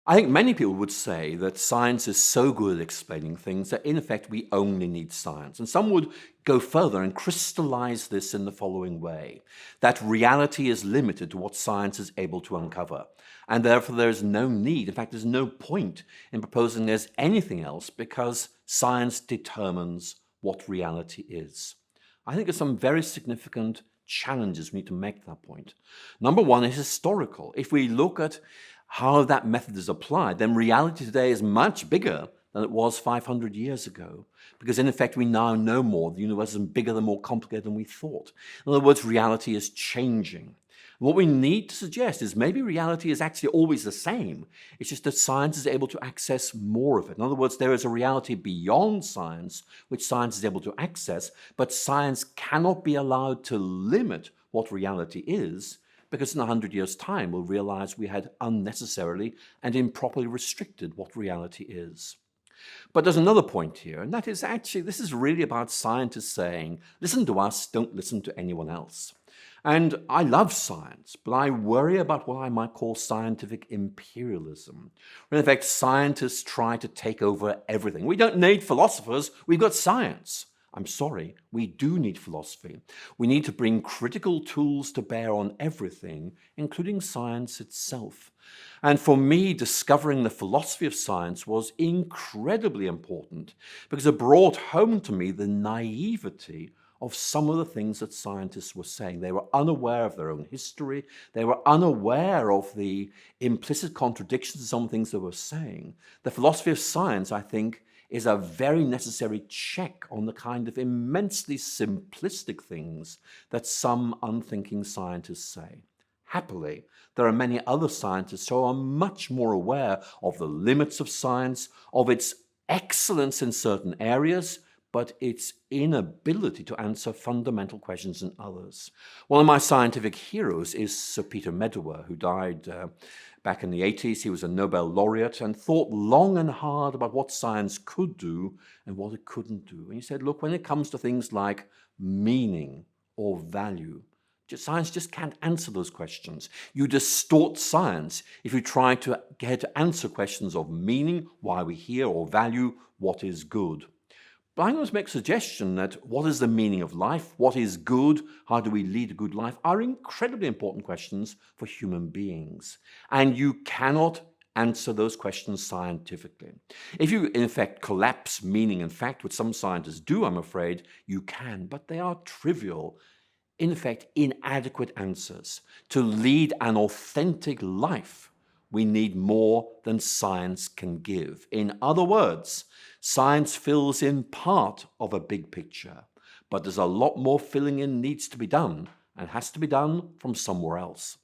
I think many people would say that science is so good at explaining things that in effect we only need science. And some would go further and crystallize this in the following way, that reality is limited to what science is able to uncover. And therefore there is no need, in fact there's no point in proposing there's anything else because science determines what reality is. I think there's some very significant challenges we need to make that point. Number one is historical. If we look at how that method is applied, then reality today is much bigger than it was 500 years ago. Because in effect, we now know more. The universe is bigger and more complicated than we thought. In other words, reality is changing. What we need to suggest is maybe reality is actually always the same. It's just that science is able to access more of it. In other words, there is a reality beyond science, which science is able to access, but science cannot be allowed to limit what reality is, because in 100 years' time, we'll realize we had unnecessarily and improperly restricted what reality is. But there's another point here, and that is actually, this is really about scientists saying, listen to us, don't listen to anyone else. And I love science, but I worry about what I might call scientific imperialism. When in fact, scientists try to take over everything. We don't need philosophers, we've got science. I'm sorry, we do need philosophy. We need to bring critical tools to bear on everything, including science itself. And for me, discovering the philosophy of science was incredibly important because it brought home to me the naivety of some of the things that scientists were saying. They were unaware of their own history. They were unaware of the implicit contradictions of some things they were saying. The philosophy of science, I think, is a very necessary check on the kind of immensely simplistic things that some unthinking scientists say. Happily, there are many other scientists who are much more aware of the limits of science, of its excellence in certain areas, but its inability to answer fundamental questions in others. One of my scientific heroes is Sir Peter Meadows, who died back in the 80s. He was a Nobel laureate and thought long and hard about what science could do and what it couldn't do. And he said, look, when it comes to things like meaning or value, science just can't answer those questions. You distort science if you try to get to answer questions of meaning, why we're here, or value, what is good. But I'm going to make a suggestion that what is the meaning of life, what is good, how do we lead a good life, are incredibly important questions for human beings. And you cannot answer those questions scientifically. If you, in effect, collapse meaning and fact, which some scientists do, I'm afraid, you can, but they are trivial, in effect, inadequate answers. To lead an authentic life, we need more than science can give. In other words, science fills in part of a big picture, but there's a lot more filling in needs to be done and has to be done from somewhere else.